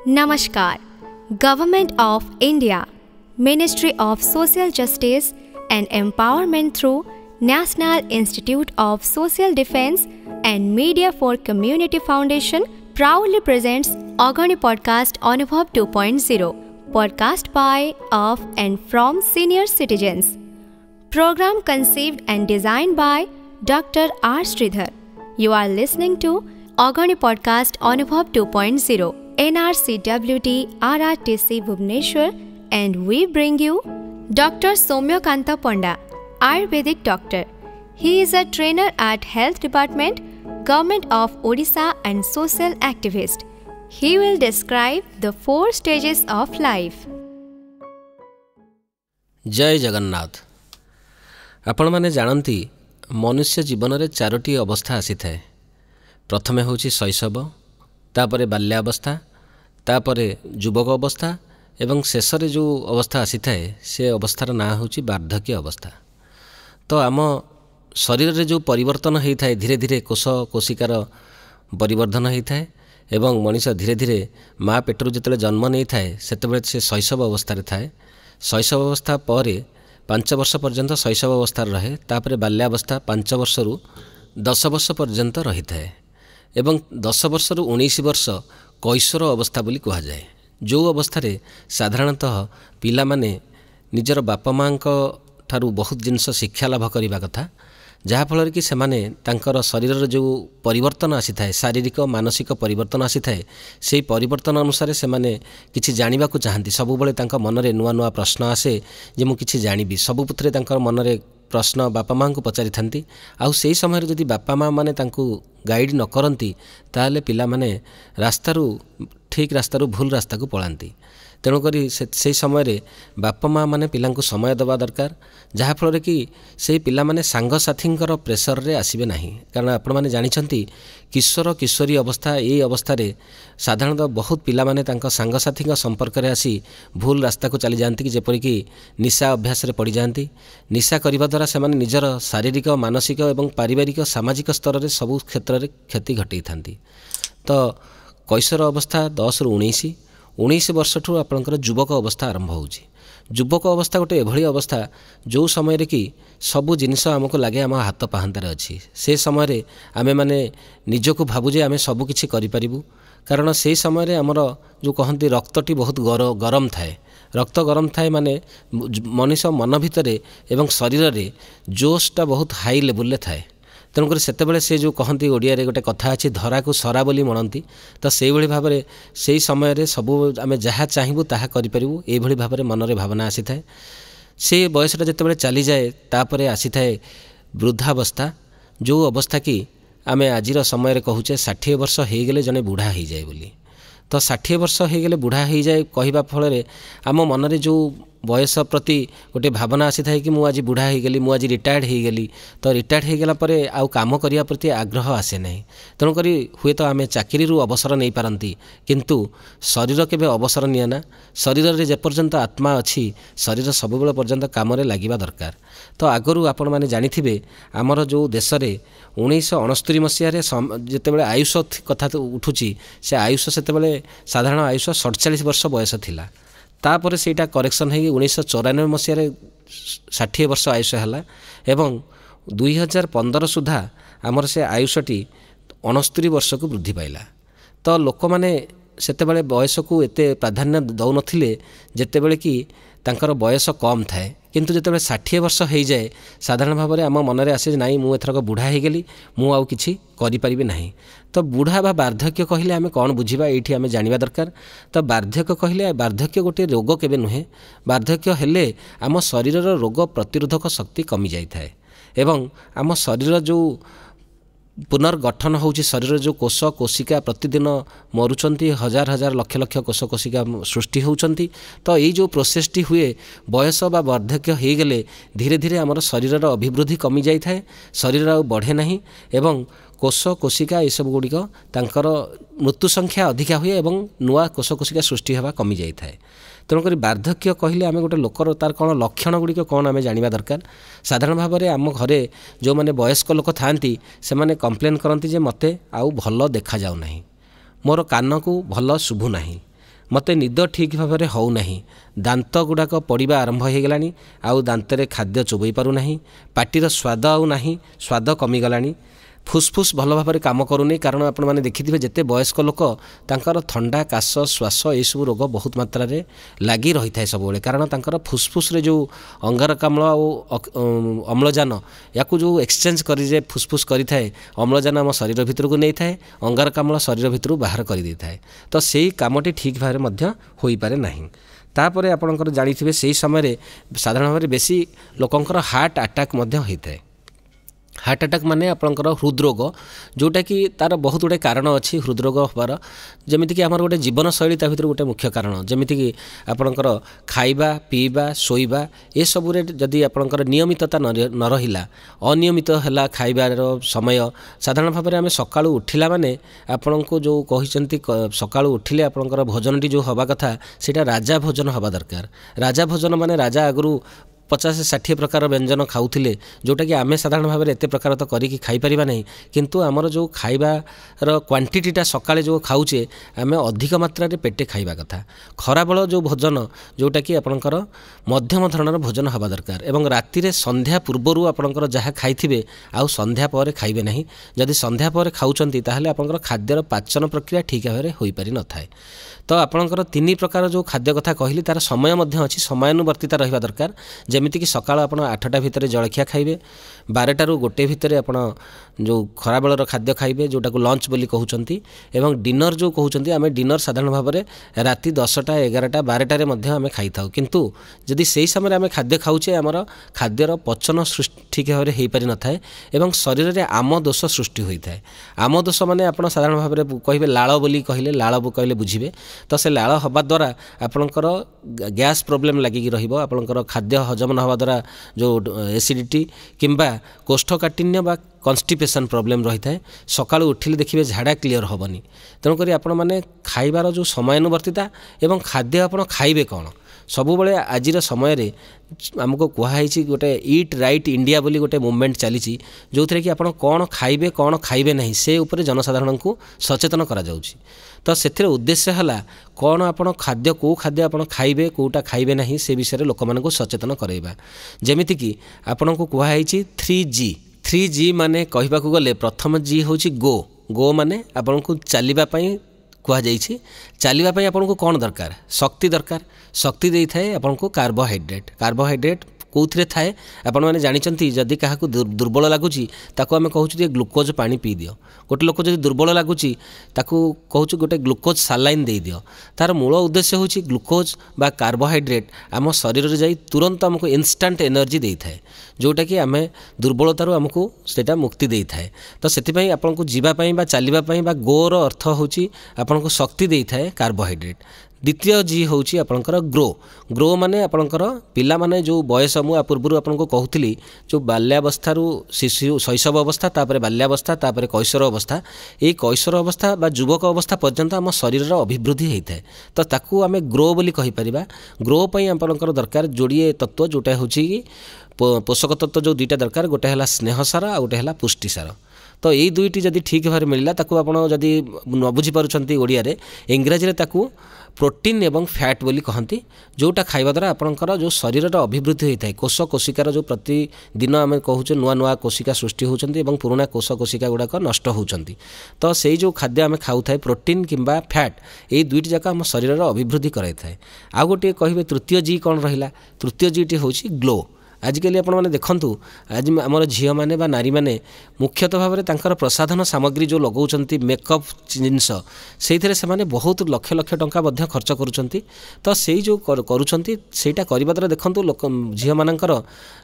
Namaskar. Government of India, Ministry of Social Justice and Empowerment through National Institute of Social Defense and Media for Community Foundation proudly presents Agani Podcast Anubhav 2.0, podcast by, of and from senior citizens. Program conceived and designed by Dr. R. Sridhar. You are listening to Agani Podcast Anubhav 2.0, NRCWT RRTC Bhubaneswar, and we bring you Dr. Somyakanta Panda, Ayurvedic doctor. He is a trainer at Health Department, Government of Odisha and social activist. He will describe the 4 stages of life. जय जगन्नाथ। आपण माने जानती मनुष्य जीवन में 4टी अवस्था आसी थाए। प्रथमे होची शैशव, तापरे बाल्यावस्था, तापरे युवक अवस्था एवं शेष रे जो अवस्था आसी थाए से अवस्थार ना होची वार्धक्य अवस्था। तो आम शरीर रे जो परिवर्तन होई थाए धीरे धीरे कोष कोशिकार परिवर्धन होई थाए एवं मनीष धीरे धीरे माँ पेटरू जिते जन्म नहीं थाए सेतेबेले से शैशव अवस्था थाए। शैशव अवस्था पर 5 वर्ष पर्यंत शैशव अवस्था रहे, तापर बाल्यावस्था 5 वर्ष रु 10 वर्ष पर्यंत रही थाए एवं 10 वर्ष रु 19 वर्ष कैशोर अवस्था बोली कहा जाए। जो अवस्था रे साधारणतः पिला माने निजर बापा माँ ठारू बहुत जिनस शिक्षा लाभ करने कथा, जहाँफल कि सेमाने तांकर शरीर जो परिवर्तन आसी थाए, शारीरिक मानसिक परिवर्तन आसी थाए, से परिवर्तन अनुसार से माने किछि जानिबा को चाहती। सबुबले तांका मनरे नुआ नुआ प्रश्न आसे जे मु किछि जानिबी। सबुपुत्रे तांकर मनरे प्रश्न बापा माँ को पचारि थांती। आउ सेही समय जदि बापा माँ माने तांकु गाइड न करंती ताले पिला माने रास्तारू ठीक रास्तारू भूल रास्ता को पलांती। तेणुकरी से समय बापा माँ माने पिलांकु समय दबा दरकार, जहाँफल कि से पिला माने सांगसाथींकर प्रेसर रे आसीबे नहीं। कारण आपण माने जानिछंती किशोर किशोरी अवस्था ये अवस्था रे साधारणतः बहुत पिला माने तांका सांगसाथींक संपर्क रे आसी भूल रास्ता को चली जाती कि जेपरि कि निशा अभ्यास रे पड़ी जाती। निशा करने द्वारा से माने निजर शारीरिक मानसिक एवं पारिवारिक सामाजिक स्तर रे सबु क्षेत्र रे क्षति घटई थांती। तो कैशोर अवस्था 10 रु 19 वर्ष ठू आपणकर युवक अवस्था आरंभ होउची। युवक अवस्था गोटे एभली अवस्था जो समय रे कि सबु जिनिस आमको लगे आम हाथ पाहांतार अच्छी। से समय आमे माने निजको भाबु जे आमे सबु किछि करि परिबु। कारण से समय आमर जो कहती रक्तटी बहुत गरम थाए। रक्त गरम थाए माने मनीष मन भितरे एवं शरीर रे जोशटा बहुत हाई लेवल रे थाए। तेणुकर सेतेबेले से जो कहती ओडिया रे गोटे कथा अच्छी धरा को सरा बोली मनती। तो से भाव में से समय सबू आम जहाँ चाहबू ताहा करूँ ये भाव में मनरे भावना आसी थाए। से बयसटा जितेबाला चली जाए तापर आसी थाए वृद्धावस्था, जो अवस्था कि आम आज समय कहूचे 60 वर्ष हो गले जने बुढ़ा हो जाए बोली। तो 60 वर्ष हो गले बुढ़ा हो जाए कहवा फल आम मनरे जो बयस प्रति गोटे भावना आसी थाए कि मु आज बुढ़ा हो गली, मु आज रिटायर्ड हो गली। तो रिटायर्ड हो गला परे आउ काम करिया प्रति आग्रह आसे नहीं। तेणुकरी हुए तो आम चाकरी अवसर नहीं पारती, किंतु शरीर केबे अवसर निए ना। शरीर रे जेपर्यंत आत्मा अच्छी शरीर सबुबेले पर्यंत काम रे लागिबा दरकार। तो आगरू आपण माने जानिथिबे आमर जो देश रे 1969 मसीह जितेबाला आयुष कथा उठुची, से आयुष सेतेबाला साधारण आयुष 47 वर्ष बयस थिला। तापर सेटा करेक्शन है 1994 मसीह 60 वर्ष आयुष है एवं 2015 सुधा आमर से आयुषटी 69 वर्ष को वृद्धि पाइला। तो लोक माने सेतेबेले बयस को एते प्राधान्य दौ नथिले जेतेबेले कि तांकर बयस कम थाए, किंतु जितेबाला 60 वर्ष हो जाए साधारण भाव में आम मनरे आसे नाई मु एथरक बुढ़ा हो गली, मु आउ किछि करि परिबि नाही। तो बुढ़ा बा वार्धक्य कहले आमे कौन बुझिबा एठी आमे जानिबा दरकार। तो वार्धक्य कहले वार्धक्य गोटे रोग केबे नुहे। वार्धक्य हेले आम शरीर रोग प्रतिरोधक शक्ति कमी जाई थाए एवं आम शरीर जो पुनर्गठन होउची, शरीर जो कोष कोशिका प्रतिदिन मरुचंती, हजार हजार लक्ष लक्ष कोष कोशिका सृष्टि होउचंती। तो ये जो प्रोसेसटी हुए बयस बा वार्धक्य हो गले धीरे धीरे आमर शरीर अभिवृद्धि कमी जाई थाए, शरीर आ बढ़े नहीं एवं कोष कोशिका ये सब गुड़िक तांकर मृत्यु संख्या अधिका हुए एवं नुआ कोष कोशिका सृष्टि होगा कमी जाई थाए। तेणुक वार्धक्य कहले आम गोटे लोकर तार कौन लक्षण गुड़िक कौन आम जाना दरकार। साधारण भाव में आम घरे जो मैंने वयस्क लोक था से मैंने कम्प्लेन करती जे मते आउ भल देखा जाऊ नहीं, मोर कान को भल शुभु नहीं, ମୋତେ ନିଦ ଠିକ୍ ଭାବରେ ହେଉନାହିଁ, ଦାନ୍ତ ଗୁଡ଼ାକ ପଡ଼ିବା ଆରମ୍ଭ ହୋଇଗଲାଣି, ଆଉ ଦାନ୍ତରେ ଖାଦ୍ୟ ଚୋବେଇ ପାରୁନାହିଁ, ପାଟିର ସ୍ୱାଦ ଆଉ ନାହିଁ, ସ୍ୱାଦ କମିଗଲାଣି, ଫୁସ୍ଫୁସ୍ ଭଲ ଭାବରେ କାମ କରୁନି। କାରଣ ଆପଣମାନେ ଦେଖିଥିବେ ଯେତେ ବୟସ୍କ ଲୋକ ତାଙ୍କର ଥଣ୍ଡା, କାଶ, ଶ୍ୱାସ ଏସବୁ ରୋଗ ବହୁତ ମାତ୍ରାରେ ଲାଗି ରହିଥାଏ ସବୁବେଳେ। କାରଣ ତାଙ୍କର ଫୁସ୍ଫୁସ୍ରେ ଯେଉଁ ଅଙ୍ଗାରକାମ୍ଳ ଆଉ ଅମ୍ଳଜାନ ୟାକୁ ଯେଉଁ ଏକ୍ସଚେଞ୍ଜ କରି ଯେ ଫୁସ୍ଫୁସ୍ କରିଥାଏ, ଅମ୍ଳଜାନ ଆମ ଶରୀର ଭିତରକୁ ନେଇଥାଏ, ଅଙ୍ଗାରକାମ୍ଳ ଶରୀର ଭିତରୁ ବାହାର କରିଦେଇଥାଏ। ତ ସେଇ କାମଟି ଠିକ୍ ଭାବରେ ମଧ୍ୟ ହୋଇପାରେ ନାହିଁ। ତାପରେ ଆପଣଙ୍କର ଜାଣିଥିବେ ସେହି ସମୟରେ ସାଧାରଣ ଭାବରେ ବେଶୀ ଲୋକଙ୍କର ହାର୍ଟ ଆଟାକ୍ ମଧ୍ୟ ହୋଇଥାଏ। ହାର୍ଟ ଆଟାକ୍ ମାନେ ଆପଣଙ୍କର ହୃଦରୋଗ, ଯେଉଁଟାକି ତା'ର ବହୁତ ଗୁଡ଼ିଏ କାରଣ ଅଛି ହୃଦରୋଗ ହେବାର। ଯେମିତିକି ଆମର ଗୋଟେ ଜୀବନଶୈଳୀ ତା ଭିତରୁ ଗୋଟେ ମୁଖ୍ୟ କାରଣ, ଯେମିତିକି ଆପଣଙ୍କର ଖାଇବା, ପିଇବା, ଶୋଇବା ଏସବୁରେ ଯଦି ଆପଣଙ୍କର ନିୟମିତତା ନ ରହିଲା, ଅନିୟମିତ ହେଲା ଖାଇବାର ସମୟ। ସାଧାରଣ ଭାବରେ ଆମେ ସକାଳୁ ଉଠିଲା ମାନେ ଆପଣଙ୍କୁ ଯେଉଁ କହିଛନ୍ତି ସକାଳୁ ଉଠିଲେ ଆପଣଙ୍କର ଭୋଜନଟି ଯେଉଁ ହେବା କଥା ସେଇଟା ରାଜା ଭୋଜନ ହେବା ଦରକାର। ରାଜା ଭୋଜନ ମାନେ ରାଜା ଆଗରୁ 50-60 ପ୍ରକାର ବ୍ୟଞ୍ଜନ ଖାଉଥିଲେ, ଯେଉଁଟାକି ଆମେ ସାଧାରଣ ଭାବରେ ଏତେ ପ୍ରକାର ତ କରିକି ଖାଇପାରିବା ନାହିଁ। କିନ୍ତୁ ଆମର ଯେଉଁ ଖାଇବାର କ୍ୱାଣ୍ଟିଟିଟା ସକାଳେ ଯେଉଁ ଖାଉଛେ ଆମେ ଅଧିକ ମାତ୍ରାରେ ପେଟେ ଖାଇବା କଥା। ଖରାବେଳ ଯେଉଁ ଭୋଜନ ଯେଉଁଟାକି ଆପଣଙ୍କର ମଧ୍ୟମ ଧରଣର ଭୋଜନ ହେବା ଦରକାର, ଏବଂ ରାତିରେ ସନ୍ଧ୍ୟା ପୂର୍ବରୁ ଆପଣଙ୍କର ଯାହା ଖାଇଥିବେ ଆଉ ସନ୍ଧ୍ୟା ପରେ ଖାଇବେ ନାହିଁ। ଯଦି ସନ୍ଧ୍ୟା ପରେ ଖାଉଛନ୍ତି ତାହେଲେ ଆପଣଙ୍କର ଖାଦ୍ୟର ପାଚନ ପ୍ରକ୍ରିୟା ଠିକ୍ ଭାବରେ ହୋଇପାରିନଥାଏ। ତ ଆପଣଙ୍କର 3 ପ୍ରକାର ଯେଉଁ ଖାଦ୍ୟ କଥା କହିଲି ତାର ସମୟ ମଧ୍ୟ ଅଛି, ସମୟାନୁବର୍ତ୍ତିତା ରହିବା ଦରକାର। ଯେମିତିକି ସକାଳ ଆପଣ 8ଟା ଭିତରେ ଜଳଖିଆ ଖାଇବେ, 12ଟାରୁ 1 ଭିତରେ ଆପଣ ଯେଉଁ ଖରାବେଳର ଖାଦ୍ୟ ଖାଇବେ ଯେଉଁଟାକୁ ଲଞ୍ଚ ବୋଲି କହୁଛନ୍ତି, ଏବଂ ଡିନର ଯେଉଁ କହୁଛନ୍ତି ଆମେ ଡିନର ସାଧାରଣ ଭାବରେ ରାତି 10ଟା, 11ଟା, 12ଟାରେ ମଧ୍ୟ ଆମେ ଖାଇଥାଉ। କିନ୍ତୁ ଯଦି ସେହି ସମୟରେ ଆମେ ଖାଦ୍ୟ ଖାଉଛେ ଆମର ଖାଦ୍ୟର ପଚନ ଠିକ୍ ଭାବରେ ହୋଇପାରିନଥାଏ ଏବଂ ଶରୀରରେ ଆମ ଦୋଷ ସୃଷ୍ଟି ହୋଇଥାଏ। ଆମ ଦୋଷ ମାନେ ଆପଣ ସାଧାରଣ ଭାବରେ କହିବେ ଲାଳ ବୋଲି କହିଲେ, ଲାଳ କହିଲେ ବୁଝିବେ। ତ ସେ ଲାଳ ହେବା ଦ୍ୱାରା ଆପଣଙ୍କର ଗ୍ୟାସ୍ ପ୍ରୋବ୍ଲେମ୍ ଲାଗିକି ରହିବ, ଆପଣଙ୍କର ଖାଦ୍ୟ ହଜମ ନ ହେବା ଦ୍ୱାରା ଯେଉଁ ଏସିଡ଼ିଟି କିମ୍ବା କୋଷ୍ଠକାଠିନ୍ୟ ବା କନଷ୍ଟିପେସନ୍ ପ୍ରୋବ୍ଲେମ୍ ରହିଥାଏ। ସକାଳୁ ଉଠିଲେ ଦେଖିବେ ଝାଡ଼ା କ୍ଲିଅର ହେବନି। ତେଣୁକରି ଆପଣମାନେ ଖାଇବାର ଯେଉଁ ସମୟାନୁବର୍ତ୍ତିତା ଏବଂ ଖାଦ୍ୟ ଆପଣ ଖାଇବେ କ'ଣ, ସବୁବେଳେ ଆଜିର ସମୟରେ ଆମକୁ କୁହାହେଇଛି ଗୋଟେ ଇଟ୍ ରାଇଟ୍ ଇଣ୍ଡିଆ ବୋଲି ଗୋଟେ ମୁଭମେଣ୍ଟ ଚାଲିଛି, ଯେଉଁଥିରେ କି ଆପଣ କ'ଣ ଖାଇବେ କ'ଣ ଖାଇବେ ନାହିଁ ସେ ଉପରେ ଜନସାଧାରଣଙ୍କୁ ସଚେତନ କରାଯାଉଛି। ତ ସେଥିରେ ଉଦ୍ଦେଶ୍ୟ ହେଲା କ'ଣ ଆପଣ ଖାଦ୍ୟ, କେଉଁ ଖାଦ୍ୟ ଆପଣ ଖାଇବେ, କେଉଁଟା ଖାଇବେ ନାହିଁ ସେ ବିଷୟରେ ଲୋକମାନଙ୍କୁ ସଚେତନ କରାଇବା। ଯେମିତିକି ଆପଣଙ୍କୁ କୁହାହେଇଛି 3G। 3G ମାନେ କହିବାକୁ ଗଲେ ପ୍ରଥମ G ହେଉଛି ଗୋ ମାନେ ଆପଣଙ୍କୁ ଚାଲିବା ପାଇଁ କୁହାଯାଇଛି। ଚାଲିବା ପାଇଁ ଆପଣଙ୍କୁ କ'ଣ ଦରକାର? ଶକ୍ତି ଦରକାର। ଶକ୍ତି ଦେଇଥାଏ ଆପଣଙ୍କୁ କାର୍ବୋହାଇଡ୍ରେଟ୍। କାର୍ବୋହାଇଡ୍ରେଟ୍ କେଉଁଥିରେ ଥାଏ ଆପଣମାନେ ଜାଣିଛନ୍ତି? ଯଦି କାହାକୁ ଦୁର୍ବଳ ଲାଗୁଛି ତାକୁ ଆମେ କହୁଛୁ ଯେ ଗ୍ଲୁକୋଜ୍ ପାଣି ପିଇଦିଅ। ଗୋଟେ ଲୋକ ଯଦି ଦୁର୍ବଳ ଲାଗୁଛି ତାକୁ କହୁଛୁ ଗୋଟେ ଗ୍ଲୁକୋଜ୍ ସାଲାଇନ୍ ଦେଇଦିଅ। ତା'ର ମୂଳ ଉଦ୍ଦେଶ୍ୟ ହେଉଛି ଗ୍ଲୁକୋଜ୍ ବା କାର୍ବୋହାଇଡ୍ରେଟ୍ ଆମ ଶରୀରରେ ଯାଇ ତୁରନ୍ତ ଆମକୁ ଇନଷ୍ଟାଣ୍ଟ ଏନର୍ଜି ଦେଇଥାଏ, ଯେଉଁଟାକି ଆମେ ଦୁର୍ବଳତାରୁ ଆମକୁ ସେଇଟା ମୁକ୍ତି ଦେଇଥାଏ। ତ ସେଥିପାଇଁ ଆପଣଙ୍କୁ ଯିବା ପାଇଁ ବା ଚାଲିବା ପାଇଁ ବା ଗୋର ଅର୍ଥ ହେଉଛି ଆପଣଙ୍କୁ ଶକ୍ତି ଦେଇଥାଏ କାର୍ବୋହାଇଡ୍ରେଟ୍। ଦ୍ୱିତୀୟ G ହେଉଛି ଆପଣଙ୍କର ଗ୍ରୋ ମାନେ ଆପଣଙ୍କର ପିଲାମାନେ ଯେଉଁ ବୟସ, ମୁଁ ପୂର୍ବରୁ ଆପଣଙ୍କୁ କହୁଥିଲି ଯେଉଁ ବାଲ୍ୟାବସ୍ଥାରୁ ଶୈଶବ ଅବସ୍ଥା, ତାପରେ ବାଲ୍ୟାବସ୍ଥା, ତାପରେ କୈଶୋର ଅବସ୍ଥା, ଏଇ କୈଶୋର ଅବସ୍ଥା ବା ଯୁବକ ଅବସ୍ଥା ପର୍ଯ୍ୟନ୍ତ ଆମ ଶରୀରର ଅଭିବୃଦ୍ଧି ହୋଇଥାଏ। ତ ତାକୁ ଆମେ ଗ୍ରୋ ବୋଲି କହିପାରିବା। ଗ୍ରୋ ପାଇଁ ଆପଣଙ୍କର ଦରକାର ଯୋଡ଼ିଏ ତତ୍ତ୍ୱ, ଯେଉଁଟା ହେଉଛି କି ପୋଷକ ତତ୍ତ୍ୱ ଯେଉଁ 2ଟା ଦରକାର, ଗୋଟେ ହେଲା ସ୍ନେହସାର ଆଉ ଗୋଟେ ହେଲା ପୁଷ୍ଟିସାର। ତ ଏଇ 2ଟି ଯଦି ଠିକ୍ ଭାବରେ ମିଳିଲା, ତାକୁ ଆପଣ ଯଦି ନ ବୁଝିପାରୁଛନ୍ତି ଓଡ଼ିଆରେ, ଇଂରାଜୀରେ ତାକୁ ପ୍ରୋଟିନ୍ ଏବଂ ଫ୍ୟାଟ୍ ବୋଲି କହନ୍ତି, ଯେଉଁଟା ଖାଇବା ଦ୍ୱାରା ଆପଣଙ୍କର ଯେଉଁ ଶରୀରର ଅଭିବୃଦ୍ଧି ହୋଇଥାଏ। କୋଷିକାର ଯେଉଁ ପ୍ରତିଦିନ ଆମେ କହୁଛୁ ନୂଆ କୋଷିକା ସୃଷ୍ଟି ହେଉଛନ୍ତି ଏବଂ ପୁରୁଣା କୋଷିକା ଗୁଡ଼ାକ ନଷ୍ଟ ହେଉଛନ୍ତି। ତ ସେଇ ଯେଉଁ ଖାଦ୍ୟ ଆମେ ଖାଉଥାଏ ପ୍ରୋଟିନ୍ କିମ୍ବା ଫ୍ୟାଟ୍, ଏଇ 2ଟି ଯାକ ଆମ ଶରୀରର ଅଭିବୃଦ୍ଧି କରାଇଥାଏ। ଆଉ ଗୋଟିଏ କହିବେ ତୃତୀୟ G କ'ଣ ରହିଲା? ତୃତୀୟ Gଟି ହେଉଛି ଗ୍ଲୋ। ଆଜିକାଲି ଆପଣମାନେ ଦେଖନ୍ତୁ, ଆଜି ଆମର ଝିଅମାନେ ବା ନାରୀମାନେ ମୁଖ୍ୟତଃ ଭାବରେ ତାଙ୍କର ପ୍ରସାଧନ ସାମଗ୍ରୀ ଯେଉଁ ଲଗାଉଛନ୍ତି, ମେକଅପ୍ ଜିନିଷ, ସେଇଥିରେ ସେମାନେ ବହୁତ ଲକ୍ଷ ଲକ୍ଷ ଟଙ୍କା ମଧ୍ୟ ଖର୍ଚ୍ଚ କରୁଛନ୍ତି। ତ ସେଇ ଯେଉଁ କରୁଛନ୍ତି ସେଇଟା କରିବା ଦ୍ୱାରା ଦେଖନ୍ତୁ ଝିଅମାନଙ୍କର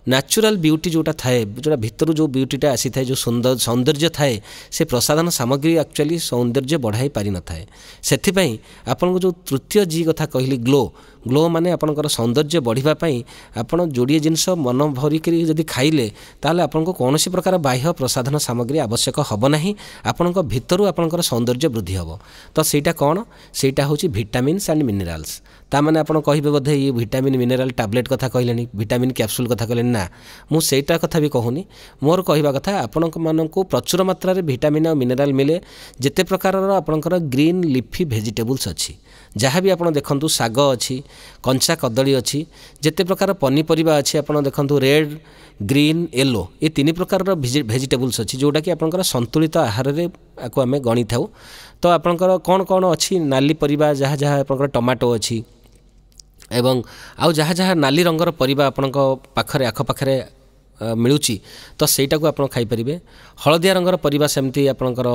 ନ୍ୟାଚୁରାଲ୍ ବିୟୁଟି ଯେଉଁଟା ଥାଏ, ଯେଉଁଟା ଭିତରୁ ଯେଉଁ ବିୟୁଟିଟା ଆସିଥାଏ, ଯେଉଁ ସୌନ୍ଦର୍ଯ୍ୟ ଥାଏ, ସେ ପ୍ରସାଧନ ସାମଗ୍ରୀ ଆକ୍ଚୁଆଲି ସୌନ୍ଦର୍ଯ୍ୟ ବଢ଼ାଇ ପାରିନଥାଏ। ସେଥିପାଇଁ ଆପଣଙ୍କୁ ଯେଉଁ ତୃତୀୟ G କଥା କହିଲି ଗ୍ଲୋ ମାନେ ଆପଣଙ୍କର ସୌନ୍ଦର୍ଯ୍ୟ ବଢ଼ିବା ପାଇଁ ଆପଣ ଯୋଡ଼ିଏ ଜିନିଷ ମନ ଭରିକରି ଯଦି ଖାଇଲେ ତାହେଲେ ଆପଣଙ୍କୁ କୌଣସି ପ୍ରକାର ବାହ୍ୟ ପ୍ରସାଧନ ସାମଗ୍ରୀ ଆବଶ୍ୟକ ହେବ ନାହିଁ। ଆପଣଙ୍କ ଭିତରୁ ଆପଣଙ୍କର ସୌନ୍ଦର୍ଯ୍ୟ ବୃଦ୍ଧି ହେବ। ତ ସେଇଟା କ'ଣ? ସେଇଟା ହେଉଛି ଭିଟାମିନ୍ସ ଆଣ୍ଡ ମିନେରାଲ୍ସ। ତ ताने आप कहे बोधे ये विटामिन मिनेराल टैबलेट कथा कहले विटामिन कैप्सूल कथा कहले ना मुझे कथा भी कहूनी मोर कहवा कथा आपण मानक प्रचुर मात्रा रे विटामिन और मिनेराल मिले जिते प्रकार आपणकर ग्रीन लिफी भेजिटेबल्स अच्छी जहाँ भी आप देखु शाग अच्छी कंचा कदली अच्छी जिते प्रकार पनीपरिया अच्छी आप देखु रेड ग्रीन येलो ये तीन प्रकार भेजिटेबल्स अच्छी जोटा कि आपंकर संतुलित आहार को आम गणी था तो आपंकर कौन कौन अच्छी नाली परिबा जहाँ जहाँ आपंकर टमाटो अच्छी एवं आउ जहाँ जहाँ नाली रंगर परिबा आपंक पाखरे आखपाखे मिलूची तो सहीटा को आप खाईपारे हलदिया रंगर परिबा सेमती आपंकर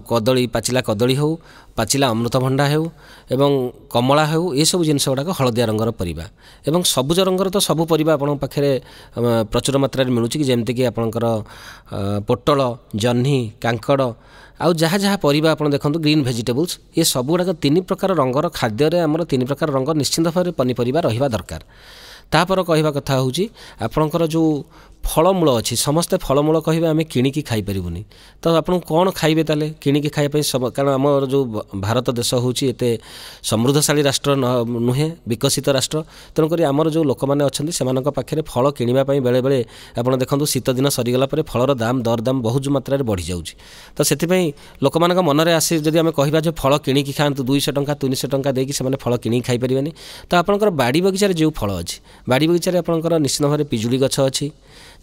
कदली पाचिला कदली हो पाचिला अमृतभंडा हो एवं कमला हो ये सब जिनस गुड़ाक हलदिया रंगर परिबा एवं सबुज रंगर तो सब परिबा आपन पाखे प्रचुर मात्रा मिलूची जमती कि आपंकर पोटल जह्नी कांकड़ आउ जहाँ जहाँ परिबा आपन देखो ग्रीन भेजिटेबल्स ये सब गुड़ाक तीन प्रकार रंगर खाद्य आमर तीन प्रकार रंग निश्चित भाव पनीपरिया रहिबा दरकार तापर कहवा कथा हूँ आपणकर जो फलमूल अच्छी समस्ते फलमूल कहे आम किणिकी खाईपारूनी तो आप कौन खाइबे ताले किणिकी खाइबा कारण आम जो भारत देश हूँ एते समृद्धशाली राष्ट्र नुहे विकसित राष्ट्र तेणुक आमर जो लोक मैंने अच्छा से पाखे फल किणापी बेले बेले आप देखो शीत दिन सरीगला फलर दाम दरदाम बहुत मात्रा बढ़ी जाऊँगी तो से लोक मान मनरे आसे जब आम कह फल किणिकी खातु 200 टंका 300 टंका देकी से फल किणिकी खाईपारे तो आपंकर बाड़ी बगीचार जो फल अच्छी बाड़ी बगीचार आपंकर निश्चित भाव पिजुड़ी गछ अच्छी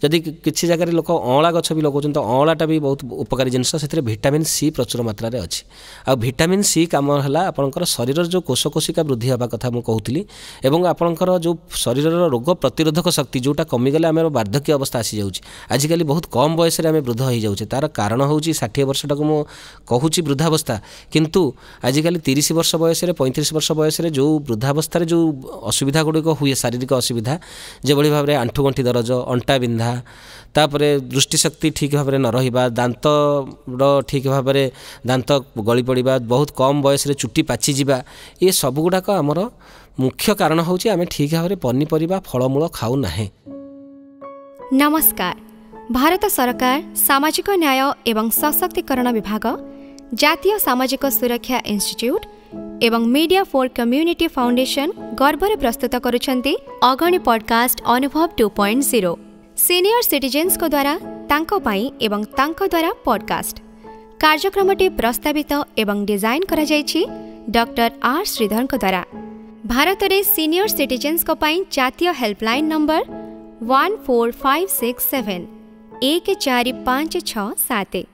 जदि किसी जगह लोक अँला गछ भी लगाउछन तो अँलाटा भी बहुत उपकारी जिनस से विटामिन सी प्रचुर मात्रा रे अच्छी आ विटामिन सी काम है आपंकर शरीर जो कोशकोशिका वृद्धि हवा कथा मुझे कहूली एवं आपंकर जो शरीर रोग प्रतिरोधक शक्ति जोटा कमिगले आम वार्धक्य अवस्था आसी जाऊँगी आजिकल बहुत कम बयस आम वृद्ध हो जाऊे तार कारण हूँ 60 वर्षटा को मुझे कहूँ वृद्धावस्था किंतु आजिकल 30 वर्ष बयस 35 वर्ष बयस जो वृद्धावस्था जो असुविधा गुड़िक हुए शारीरिक असुविधा जो भाव में आंठुगंठी दरज अंटा बिंधा तापरे दृष्टिशक्ति ठीक भाव में न रहा दांत ठीक भाव में दांत गली पड़ा बहुत कम बयस चुट्टी पाची जावा ये सब गुड़ाक आमर मुख्य कारण हूँ आम ठीक भाव में पनीपरिया फलमूल खाऊ ना। नमस्कार। भारत सरकार सामाजिक न्याय एवं सशक्तिकरण विभाग जातीय सामाजिक सुरक्षा इंस्टीट्यूट एवं मीडिया फॉर कम्युनिटी फाउंडेशन गर्व प्रस्तुत करुछंती अगणी पॉडकास्ट अनुभव 2.0 सीनियर सिटीजेन्स को द्वारा तांको पाई एवं तांको द्वारा पॉडकास्ट कार्यक्रमटी प्रस्तावित एवं डिजाइन करा जायछि डॉक्टर आर श्रीधर को द्वारा। भारत रे सीनियर सिटीजेन्स को पाई जातीय हेल्पलाइन नंबर 14567 1456 7।